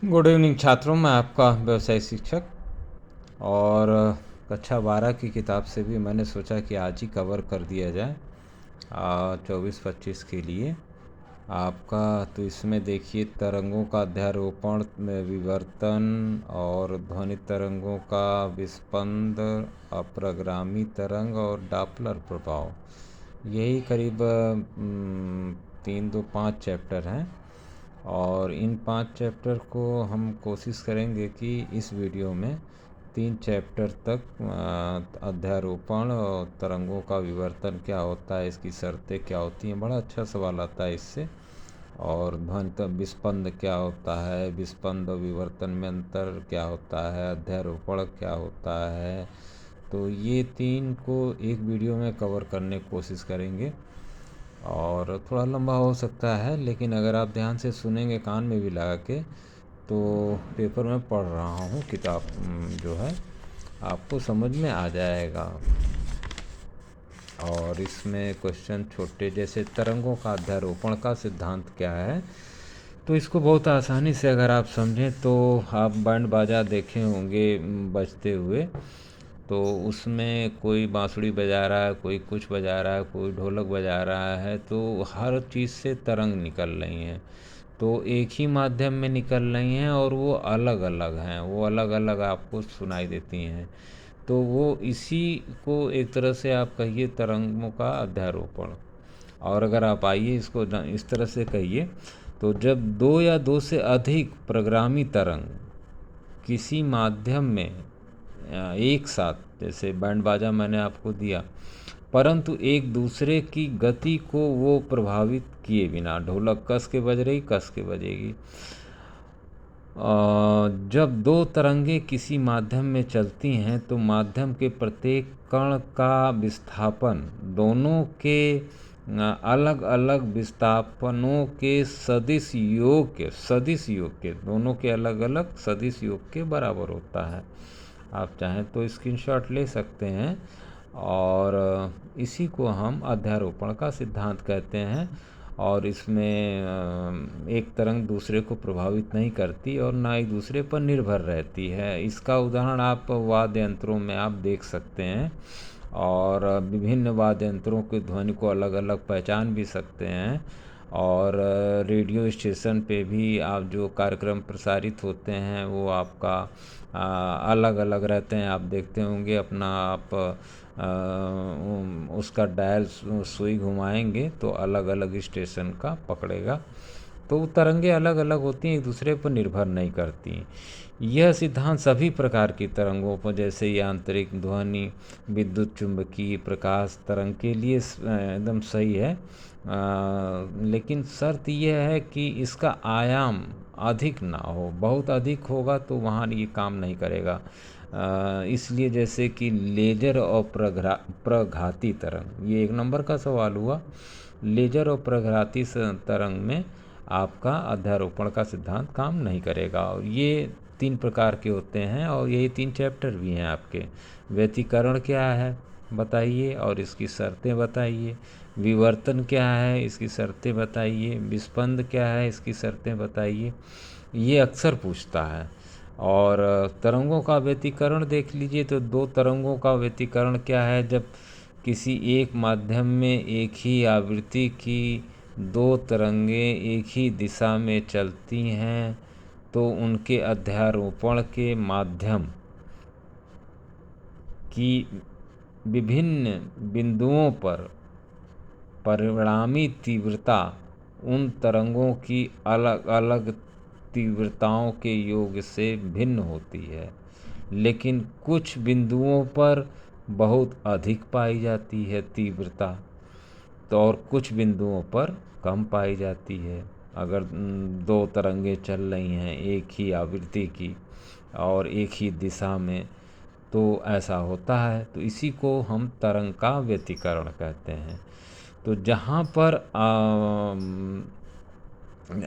Good evening छात्रों, मैं आपका व्यवसाय शिक्षक। और कक्षा 12 की किताब से भी मैंने सोचा कि आज ही कवर कर दिया जाए 24-25 के लिए आपका। तो इसमें देखिए, तरंगों का अध्यारोपण में विवर्तन और ध्वनि तरंगों का विस्पंद, अप्रगामी तरंग और डॉपलर प्रभाव, यही करीब 3-2-5 चैप्टर हैं। और इन 5 चैप्टर को हम कोशिश करेंगे कि इस वीडियो में 3 चैप्टर तक अध्यारोपण और तरंगों का विवर्तन क्या होता है, इसकी शर्तें क्या होती हैं, बड़ा अच्छा सवाल आता है इससे। और ध्वनि का विस्पंद क्या होता है, विस्पंद और विवर्तन में अंतर क्या होता है, अध्यारोपण क्या होता है। तो ये 3 को एक वीडियो में कवर करने की कोशिश करेंगे। और थोड़ा लंबा हो सकता है, लेकिन अगर आप ध्यान से सुनेंगे कान में भी लगा के, तो पेपर में पढ़ रहा हूँ किताब जो है आपको समझ में आ जाएगा। और इसमें क्वेश्चन छोटे, जैसे तरंगों का अध्यारोपण का सिद्धांत क्या है, तो इसको बहुत आसानी से अगर आप समझें तो आप बैंड बाजा देखे होंगे बजते हुए। तो उसमें कोई बांसुरी बजा रहा है, कोई कुछ बजा रहा है, कोई ढोलक बजा रहा है, तो हर चीज़ से तरंग निकल रही हैं। तो एक ही माध्यम में निकल रही हैं और वो अलग अलग हैं, वो अलग अलग आपको सुनाई देती हैं। तो वो इसी को एक तरह से आप कहिए तरंगों का अध्यारोपण। और अगर आप आइए इसको इस तरह से कहिए, तो जब दो या दो से अधिक प्रगामी तरंग किसी माध्यम में एक साथ, जैसे बैंड बाजा मैंने आपको दिया, परंतु एक दूसरे की गति को वो प्रभावित किए बिना, ढोलक कस के बज रही, कस के बजेगी। जब दो तरंगे किसी माध्यम में चलती हैं तो माध्यम के प्रत्येक कण का विस्थापन दोनों के अलग अलग विस्थापनों के सदिश योग के दोनों के अलग अलग सदिश योग के बराबर होता है। आप चाहें तो स्क्रीनशॉट ले सकते हैं। और इसी को हम अध्यारोपण का सिद्धांत कहते हैं। और इसमें एक तरंग दूसरे को प्रभावित नहीं करती और ना एक दूसरे पर निर्भर रहती है। इसका उदाहरण आप वाद्य यंत्रों में आप देख सकते हैं। और विभिन्न वाद्य यंत्रों की ध्वनि को अलग अलग पहचान भी सकते हैं। और रेडियो स्टेशन पे भी आप जो कार्यक्रम प्रसारित होते हैं वो आपका अलग अलग रहते हैं। आप देखते होंगे अपना, आप उसका डायल सुई घुमाएंगे तो अलग अलग स्टेशन का पकड़ेगा। तो तरंगे अलग अलग होती हैं, एक दूसरे पर निर्भर नहीं करती। यह सिद्धांत सभी प्रकार की तरंगों पर, जैसे यांत्रिक, ध्वनि, विद्युत चुंबकीय, प्रकाश तरंग के लिए एकदम सही है। लेकिन शर्त यह है कि इसका आयाम अधिक ना हो। बहुत अधिक होगा तो वहाँ ये काम नहीं करेगा। इसलिए जैसे कि लेजर और प्रघाती तरंग, ये 1 नंबर का सवाल हुआ। लेजर और प्रघाती तरंग में आपका अध्यारोपण का सिद्धांत काम नहीं करेगा। और ये 3 प्रकार के होते हैं और यही 3 चैप्टर भी हैं आपके। व्यतिकरण क्या है बताइए और इसकी शर्तें बताइए। विवर्तन क्या है, इसकी शर्तें बताइए। विस्पंद क्या है, इसकी शर्तें बताइए। ये अक्सर पूछता है। और तरंगों का व्यतिकरण देख लीजिए, तो 2 तरंगों का व्यतिकरण क्या है, जब किसी एक माध्यम में एक ही आवृत्ति की 2 तरंगें एक ही दिशा में चलती हैं तो उनके अध्यारोपण के माध्यम की विभिन्न बिंदुओं पर परिणामी तीव्रता उन तरंगों की अलग अलग तीव्रताओं के योग से भिन्न होती है, लेकिन कुछ बिंदुओं पर बहुत अधिक पाई जाती है तीव्रता, तो और कुछ बिंदुओं पर कम पाई जाती है। अगर 2 तरंगे चल रही हैं एक ही आवृत्ति की और एक ही दिशा में, तो ऐसा होता है। तो इसी को हम तरंग का व्यतिकरण कहते हैं। तो जहाँ पर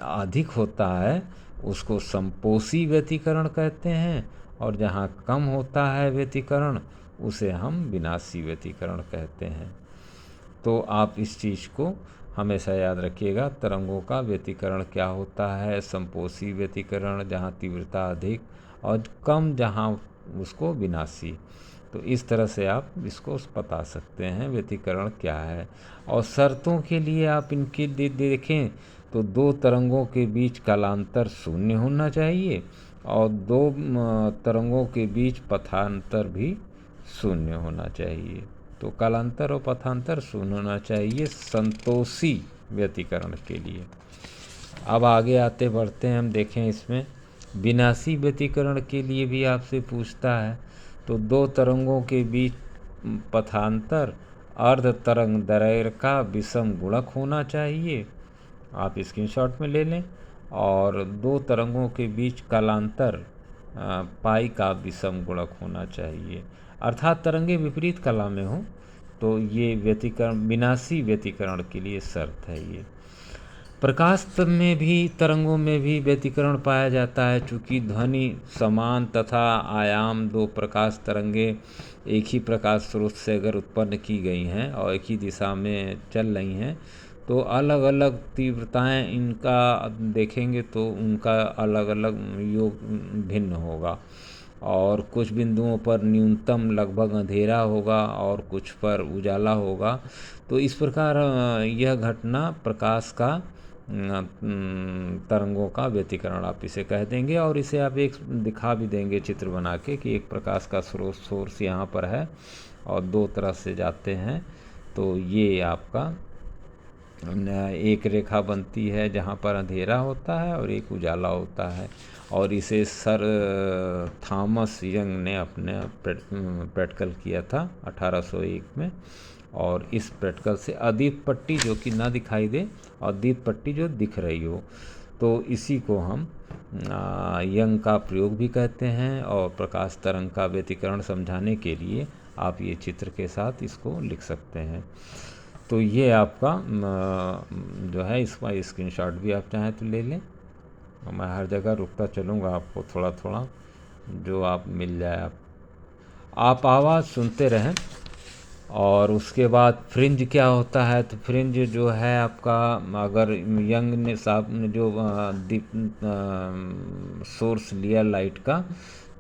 अधिक होता है उसको संपोषी व्यतिकरण कहते हैं, और जहाँ कम होता है व्यतिकरण उसे हम विनाशी व्यतिकरण कहते हैं। तो आप इस चीज़ को हमेशा याद रखिएगा तरंगों का व्यतिकरण क्या होता है। संपोषी व्यतिकरण जहाँ तीव्रता अधिक और कम जहाँ उसको विनाशी। तो इस तरह से आप इसको बता सकते हैं व्यतिकरण क्या है। और शर्तों के लिए आप इनके देखें तो दो तरंगों के बीच कालांतर शून्य होना चाहिए और दो तरंगों के बीच पथांतर भी शून्य होना चाहिए। तो कालांतर और पथांतर शून्य होना चाहिए संतोषी व्यतिकरण के लिए। अब आगे आते बढ़ते हैं, हम देखें इसमें विनाशी व्यतिकरण के लिए भी आपसे पूछता है। तो दो तरंगों के बीच पथांतर अर्ध तरंग दैर्घ्य का विषम गुणक होना चाहिए। आप स्क्रीनशॉट में ले लें। और दो तरंगों के बीच कालांतर पाई का विषम गुणक होना चाहिए, अर्थात तरंगे विपरीत कला में हों। तो ये व्यतिकरण विनाशी व्यतिकरण के लिए शर्त है। ये प्रकाश में भी तरंगों में भी व्यतिकरण पाया जाता है। चूँकि ध्वनि समान तथा आयाम दो प्रकाश तरंगे एक ही प्रकाश स्रोत से अगर उत्पन्न की गई हैं और एक ही दिशा में चल रही हैं तो अलग अलग तीव्रताएं इनका देखेंगे तो उनका अलग अलग योग भिन्न होगा। और कुछ बिंदुओं पर न्यूनतम लगभग अंधेरा होगा और कुछ पर उजाला होगा। तो इस प्रकार यह घटना प्रकाश का तरंगों का व्यतिकरण आप इसे कह देंगे। और इसे आप एक दिखा भी देंगे चित्र बना के कि एक प्रकाश का स्रोत सोर्स यहाँ पर है और दो तरफ से जाते हैं। तो ये आपका एक रेखा बनती है जहाँ पर अंधेरा होता है और एक उजाला होता है। और इसे सर थॉमस यंग ने अपने प्रैक्टिकल किया था 1801 में। और इस प्रैक्टिकल से अदीप पट्टी जो कि ना दिखाई दे और दीप पट्टी जो दिख रही हो, तो इसी को हम यंग का प्रयोग भी कहते हैं। और प्रकाश तरंग का व्यतिकरण समझाने के लिए आप ये चित्र के साथ इसको लिख सकते हैं। तो ये आपका जो है इसका स्क्रीनशॉट भी आप चाहें तो ले लें। मैं हर जगह रुकता चलूँगा, आपको थोड़ा थोड़ा जो आप मिल जाए आप आवाज़ सुनते रहें। और उसके बाद फ्रिंज क्या होता है, तो फ्रिंज जो है आपका, अगर यंग ने साहब ने जो दीप सोर्स लिया लाइट का,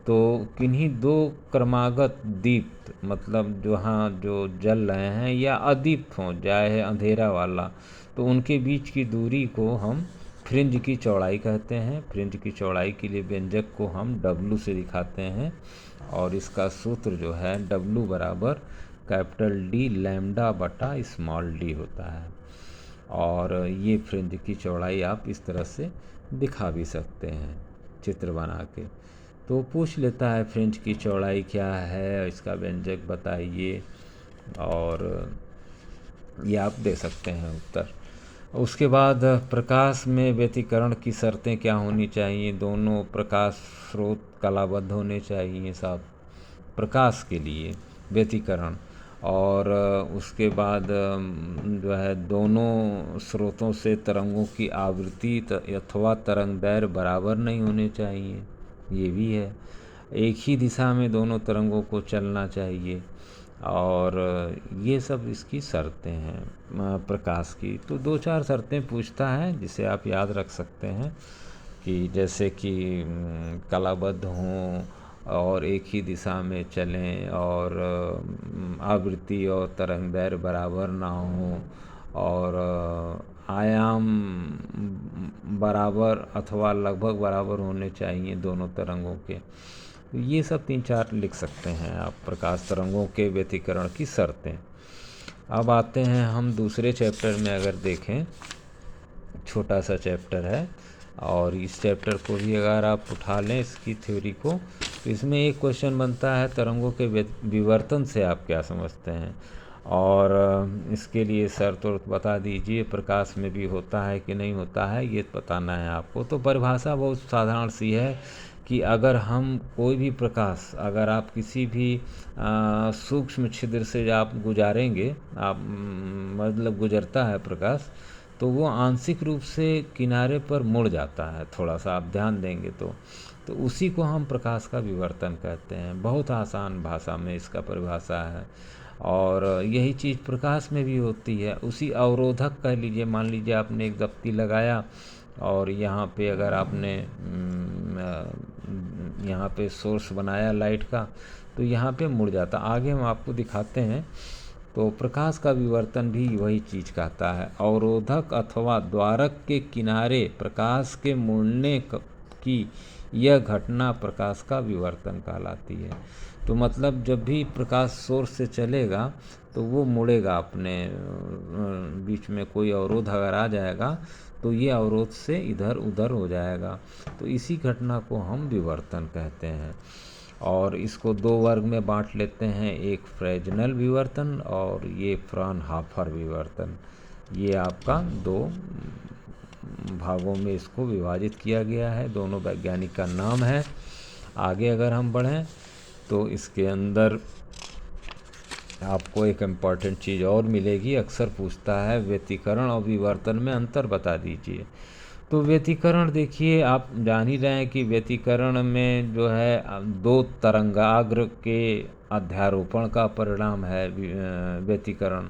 तो किन्हीं दो क्रमागत दीप्त मतलब जो हाँ जो जल रहे हैं या अदीप्त हों जाए अंधेरा वाला, तो उनके बीच की दूरी को हम फ्रिंज की चौड़ाई कहते हैं। फ्रिंज की चौड़ाई के लिए व्यंजक को हम W से दिखाते हैं और इसका सूत्र जो है W बराबर कैपिटल D लैम्डा बटा स्मॉल d होता है। और ये फ्रिंज की चौड़ाई आप इस तरह से दिखा भी सकते हैं चित्र बना के। तो पूछ लेता है फ्रिंज की चौड़ाई क्या है, इसका व्यंजक बताइए, और ये आप दे सकते हैं उत्तर। उसके बाद प्रकाश में व्यतिकरण की शर्तें क्या होनी चाहिए, दोनों प्रकाश स्रोत कलाबद्ध होने चाहिए साहब प्रकाश के लिए व्यतिकरण। और उसके बाद जो है दोनों स्रोतों से तरंगों की आवृत्ति अथवा तरंग दैर्घ्य बराबर नहीं होने चाहिए, ये भी है। एक ही दिशा में दोनों तरंगों को चलना चाहिए। और ये सब इसकी शर्तें हैं प्रकाश की। तो दो चार शर्तें पूछता है जिसे आप याद रख सकते हैं कि जैसे कि कलाबद्ध हों और एक ही दिशा में चलें और आवृत्ति और तरंग दैर्घ्य बराबर ना हो और आयाम बराबर अथवा लगभग बराबर होने चाहिए दोनों तरंगों के। तो ये सब तीन चार लिख सकते हैं आप प्रकाश तरंगों के व्यतिकरण की शर्तें। अब आते हैं हम दूसरे चैप्टर में, अगर देखें छोटा सा चैप्टर है और इस चैप्टर को भी अगर आप उठा लें इसकी थ्योरी को, तो इसमें एक क्वेश्चन बनता है तरंगों के विवर्तन से आप क्या समझते हैं। और इसके लिए शर्त बता दीजिए, प्रकाश में भी होता है कि नहीं होता है ये बताना है आपको। तो परिभाषा बहुत साधारण सी है कि अगर हम कोई भी प्रकाश अगर आप किसी भी सूक्ष्म छिद्र से आप गुजारेंगे, आप मतलब गुजरता है प्रकाश, तो वो आंशिक रूप से किनारे पर मुड़ जाता है, थोड़ा सा आप ध्यान देंगे तो उसी को हम प्रकाश का विवर्तन कहते हैं। बहुत आसान भाषा में इसका परिभाषा है। और यही चीज़ प्रकाश में भी होती है। उसी अवरोधक कह लीजिए, मान लीजिए आपने एक दफ्ती लगाया और यहाँ पे अगर आपने यहाँ पे सोर्स बनाया लाइट का, तो यहाँ पे मुड़ जाता। आगे हम आपको दिखाते हैं। तो प्रकाश का विवर्तन भी वही चीज़ कहता है। अवरोधक अथवा द्वारक के किनारे प्रकाश के मुड़ने की यह घटना प्रकाश का विवर्तन कहलाती है। तो मतलब जब भी प्रकाश सोर्स से चलेगा तो वो मुड़ेगा, अपने बीच में कोई अवरोध अगर आ जाएगा तो ये अवरोध से इधर उधर हो जाएगा। तो इसी घटना को हम विवर्तन कहते हैं। और इसको दो वर्ग में बांट लेते हैं, एक फ्रेजनल विवर्तन और ये फ्रॉनहोफर विवर्तन। ये आपका दो भागों में इसको विभाजित किया गया है। दोनों वैज्ञानिक का नाम है। आगे अगर हम बढ़ें तो इसके अंदर आपको एक इम्पॉर्टेंट चीज़ और मिलेगी। अक्सर पूछता है व्यतिकरण और विवर्तन में अंतर बता दीजिए। तो व्यतिकरण देखिए, आप जान ही रहे हैं कि व्यतिकरण में जो है दो तरंगाग्र के अध्यारोपण का परिणाम है व्यतिकरण,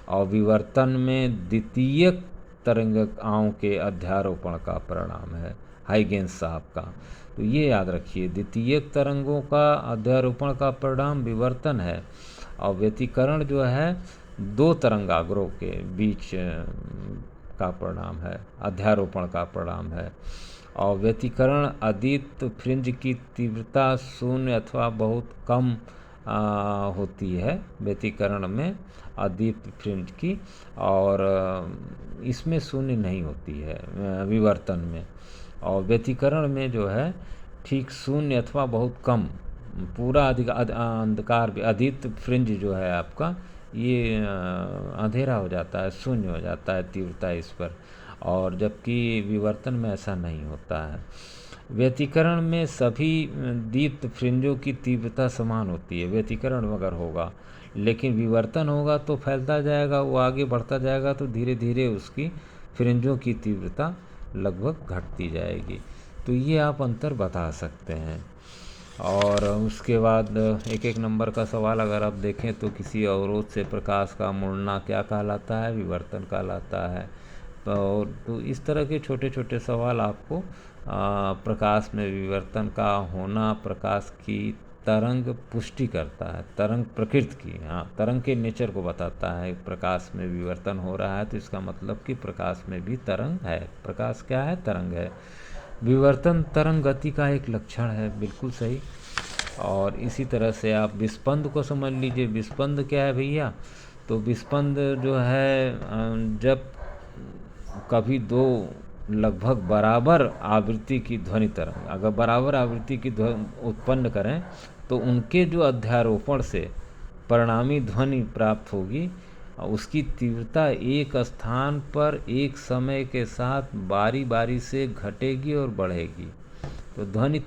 और विवर्तन में द्वितीयक तरंगिकाओं के अध्यारोपण का परिणाम है हाइगेंस साहब का। तो ये याद रखिए, द्वितीयक तरंगों का अध्यारोपण का परिणाम विवर्तन है, और व्यतिकरण जो है दो तरंगाग्रों के बीच का परिणाम है, अध्यारोपण का परिणाम है। और व्यतिकरण अदित फ्रिंज की तीव्रता शून्य अथवा बहुत कम होती है व्यतिकरण में, अदित फ्रिंज की, और इसमें शून्य नहीं होती है विवर्तन में। और व्यतिकरण में जो है ठीक शून्य अथवा बहुत कम, पूरा अंधकार, अदित फ्रिंज जो है आपका ये अंधेरा हो जाता है, शून्य हो जाता है तीव्रता इस पर, और जबकि विवर्तन में ऐसा नहीं होता है। व्यतिकरण में सभी दीप्त फ्रिंजों की तीव्रता समान होती है व्यतिकरण अगर होगा, लेकिन विवर्तन होगा तो फैलता जाएगा, वो आगे बढ़ता जाएगा, तो धीरे धीरे उसकी फ्रिंजों की तीव्रता लगभग घटती जाएगी। तो ये आप अंतर बता सकते हैं। और उसके बाद एक एक नंबर का सवाल अगर आप देखें तो किसी अवरोध से प्रकाश का मुड़ना क्या कहलाता है? विवर्तन कहलाता है। तो इस तरह के छोटे छोटे सवाल आपको प्रकाश में विवर्तन का होना प्रकाश की तरंग पुष्टि करता है, तरंग प्रकृति की, हाँ, तरंग के नेचर को बताता है। प्रकाश में विवर्तन हो रहा है तो इसका मतलब कि प्रकाश में भी तरंग है। प्रकाश क्या है? तरंग है। विवर्तन तरंग गति का एक लक्षण है, बिल्कुल सही। और इसी तरह से आप विस्पंद को समझ लीजिए। विस्पंद क्या है भैया? तो विस्पंद जो है जब कभी दो लगभग बराबर आवृत्ति की ध्वनि तरंग अगर बराबर आवृत्ति की उत्पन्न करें तो उनके जो अध्यारोपण से परिणामी ध्वनि प्राप्त होगी, उसकी तीव्रता एक स्थान पर एक समय के साथ बारी बारी से घटेगी और बढ़ेगी। तो ध्वनि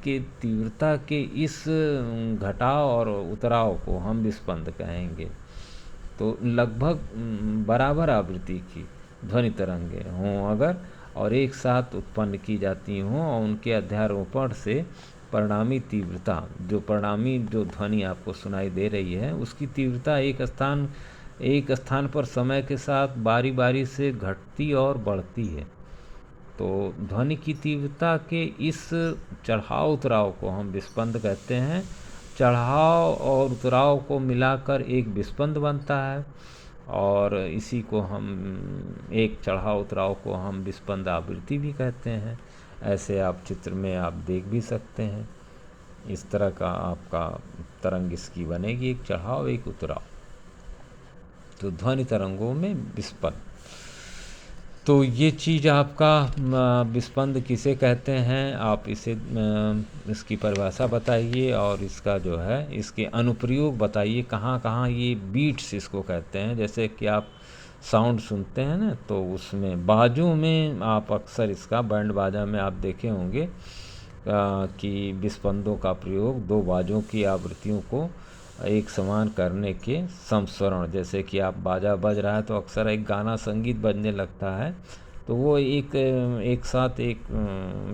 के तीव्रता के इस घटाव और उतराव को हम विस्पंद कहेंगे। तो लगभग बराबर आवृत्ति की ध्वनि तरंगें हों अगर और एक साथ उत्पन्न की जाती हों और उनके अध्यारोपण से परिणामी तीव्रता, जो परिणामी जो ध्वनि आपको सुनाई दे रही है, उसकी तीव्रता एक स्थान पर समय के साथ बारी बारी से घटती और बढ़ती है। तो ध्वनि की तीव्रता के इस चढ़ाव उतराव को हम विस्पंद कहते हैं। चढ़ाव और उतराव को मिलाकर एक विस्पंद बनता है, और इसी को हम एक चढ़ाव उतराव को हम विस्पंद आवृत्ति भी कहते हैं। ऐसे आप चित्र में आप देख भी सकते हैं। इस तरह का आपका तरंग इसकी बनेगी, एक चढ़ाव एक उतराव। तो ध्वनि तरंगों में विस्पंद। तो ये चीज़ आपका विस्पंद किसे कहते हैं, आप इसे इसकी परिभाषा बताइए और इसका जो है इसके अनुप्रयोग बताइए। कहाँ कहाँ ये बीट्स इसको कहते हैं। जैसे कि आप साउंड सुनते हैं ना, तो उसमें बाजों में आप अक्सर इसका बैंड बाजा में आप देखे होंगे कि विस्पंदों का प्रयोग दो बाजों की आवृत्तियों को एक समान करने के समस्वरण। जैसे कि आप बाजा बज रहा है तो अक्सर एक गाना संगीत बजने लगता है, तो वो एक साथ एक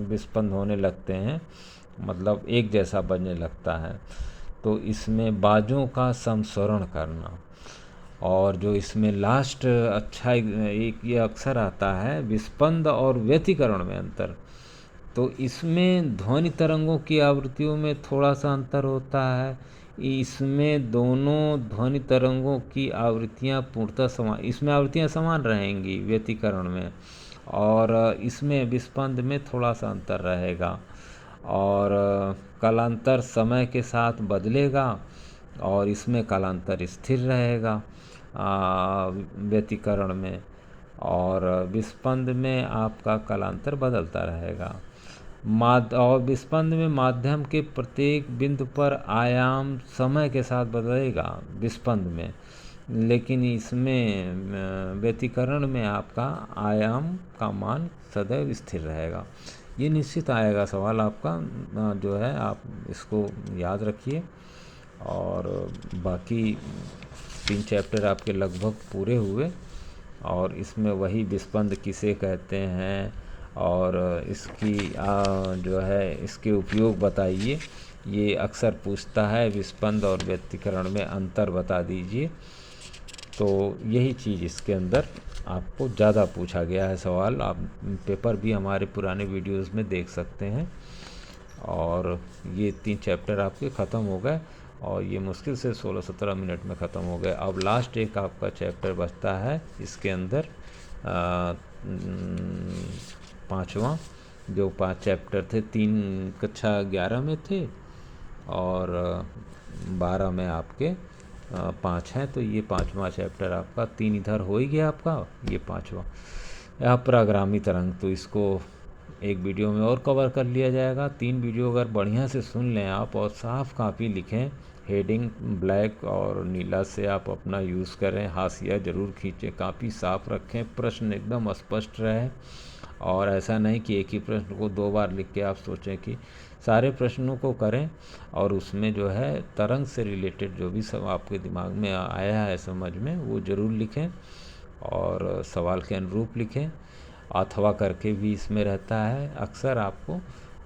विस्पंद होने लगते हैं, मतलब एक जैसा बजने लगता है। तो इसमें बाजों का समस्वरण करना। और जो इसमें लास्ट अच्छा एक ये अक्षर आता है विस्पंद और व्यतिकरण में अंतर। तो इसमें ध्वनि तरंगों की आवृत्तियों में थोड़ा सा अंतर होता है। इसमें दोनों ध्वनि तरंगों की आवृत्तियाँ पूर्णतः समान, इसमें आवृत्तियाँ समान रहेंगी व्यतिकरण में, और इसमें विस्पंद में थोड़ा सा अंतर रहेगा। और कालांतर समय के साथ बदलेगा और इसमें कालांतर स्थिर रहेगा व्यतिकरण में, और विस्पंद में आपका कालांतर बदलता रहेगा। और विस्पंद में माध्यम के प्रत्येक बिंदु पर आयाम समय के साथ बदलेगा विस्पंद में, लेकिन इसमें व्यतिकरण में आपका आयाम का मान सदैव स्थिर रहेगा। ये निश्चित आएगा सवाल आपका, जो है आप इसको याद रखिए। और बाकी 3 चैप्टर आपके लगभग पूरे हुए, और इसमें वही विस्पंद किसे कहते हैं और इसकी जो है इसके उपयोग बताइए, ये अक्सर पूछता है। विस्पंद और व्यतिकरण में अंतर बता दीजिए। तो यही चीज़ इसके अंदर आपको ज़्यादा पूछा गया है सवाल। आप पेपर भी हमारे पुराने वीडियोस में देख सकते हैं। और ये 3 चैप्टर आपके ख़त्म हो गए, और ये मुश्किल से 16-17 मिनट में ख़त्म हो गए। अब लास्ट एक आपका चैप्टर बचता है इसके अंदर 5वां, जो 5 चैप्टर थे, 3 कक्षा 11 में थे और 12 में आपके 5 हैं। तो ये 5वां चैप्टर आपका, 3 इधर हो ही गया आपका, ये 5वां यहाँ पराग्रामी तरंग। तो इसको एक वीडियो में और कवर कर लिया जाएगा। 3 वीडियो अगर बढ़िया से सुन लें आप और साफ काफ़ी लिखें, हेडिंग ब्लैक और नीला से आप अपना यूज़ करें, हाशिया ज़रूर खींचें, काफ़ी साफ रखें, प्रश्न एकदम स्पष्ट रहे। और ऐसा नहीं कि एक ही प्रश्न को 2 बार लिख के आप सोचें कि सारे प्रश्नों को करें, और उसमें जो है तरंग से रिलेटेड जो भी सब आपके दिमाग में आया है समझ में, वो ज़रूर लिखें और सवाल के अनुरूप लिखें। अथवा करके भी इसमें रहता है अक्सर आपको,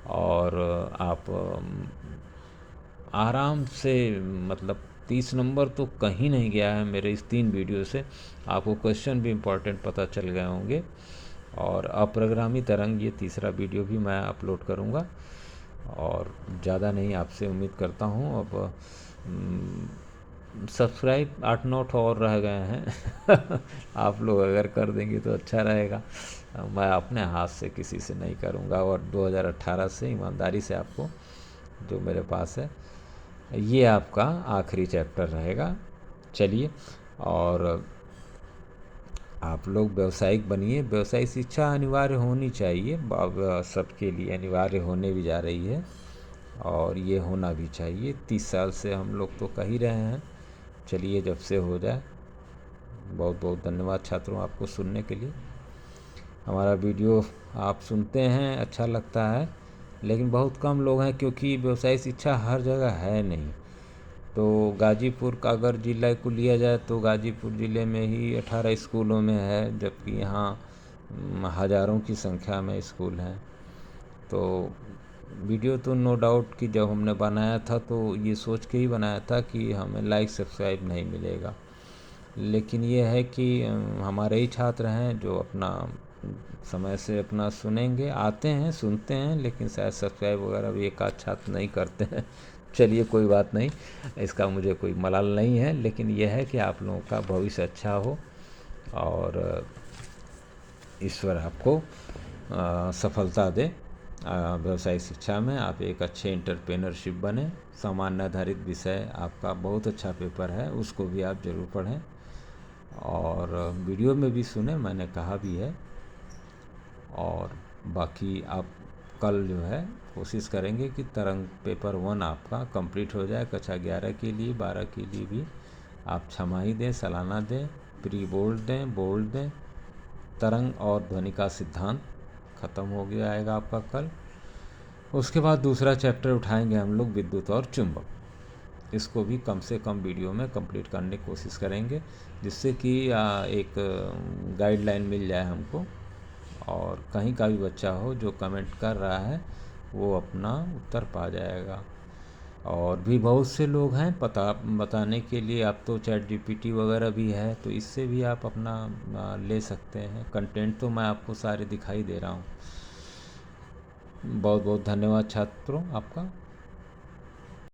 और आप आराम से, मतलब 30 नंबर तो कहीं नहीं गया है मेरे इस 3 वीडियो से। आपको क्वेश्चन भी इम्पोर्टेंट पता चल गए होंगे। और अप्राग्रामी तरंग ये तीसरा वीडियो भी मैं अपलोड करूँगा। और ज़्यादा नहीं आपसे उम्मीद करता हूँ। अब सब्सक्राइब 8-9 और रह गए हैं आप लोग अगर कर देंगे तो अच्छा रहेगा। मैं अपने हाथ से किसी से नहीं करूँगा, और 2018 से ईमानदारी से आपको जो मेरे पास है, ये आपका आखिरी चैप्टर रहेगा। चलिए, और आप लोग व्यावसायिक बनिए। व्यावसायिक शिक्षा अनिवार्य होनी चाहिए, सबके लिए अनिवार्य होने भी जा रही है, और ये होना भी चाहिए। 30 साल से हम लोग तो कह ही रहे हैं। चलिए, जब से हो जाए। बहुत बहुत धन्यवाद छात्रों आपको सुनने के लिए। हमारा वीडियो आप सुनते हैं, अच्छा लगता है, लेकिन बहुत कम लोग हैं, क्योंकि व्यवसायिक शिक्षा हर जगह है नहीं। तो गाजीपुर का अगर ज़िला को लिया जाए तो गाजीपुर ज़िले में ही 18 स्कूलों में है, जबकि यहाँ हज़ारों की संख्या में स्कूल हैं। तो वीडियो तो नो डाउट कि जब हमने बनाया था तो ये सोच के ही बनाया था कि हमें लाइक सब्सक्राइब नहीं मिलेगा, लेकिन ये है कि हमारे ही छात्र हैं जो अपना समय से अपना सुनेंगे, आते हैं, सुनते हैं, लेकिन शायद सब्सक्राइब वगैरह भी एक आध छात्र नहीं करते हैं। चलिए, कोई बात नहीं, इसका मुझे कोई मलाल नहीं है, लेकिन यह है कि आप लोगों का भविष्य अच्छा हो और ईश्वर आपको सफलता दे व्यवसायिक शिक्षा में। आप एक अच्छे एंटरप्रेन्योरशिप बने। सामान्य आधारित विषय आपका बहुत अच्छा पेपर है, उसको भी आप ज़रूर पढ़ें और वीडियो में भी सुने, मैंने कहा भी है। और बाकी आप कल जो है कोशिश करेंगे कि तरंग पेपर 1 आपका कंप्लीट हो जाए। कक्षा 11 के लिए, 12 के लिए भी आप छमाही दें, सालाना दें, प्री बोर्ड दें, बोर्ड दें। तरंग और ध्वनि का सिद्धांत ख़त्म हो गया आएगा आपका कल। उसके बाद दूसरा चैप्टर उठाएंगे हम लोग, विद्युत और चुंबक। इसको भी कम से कम वीडियो में कंप्लीट करने की कोशिश करेंगे, जिससे कि एक गाइडलाइन मिल जाए हमको, और कहीं का भी बच्चा हो जो कमेंट कर रहा है वो अपना उत्तर पा जाएगा। और भी बहुत से लोग हैं बताने के लिए। आप तो चैट जीपीटी वगैरह भी है, तो इससे भी आप अपना ले सकते हैं। कंटेंट तो मैं आपको सारे दिखाई दे रहा हूँ। बहुत बहुत धन्यवाद छात्रों आपका।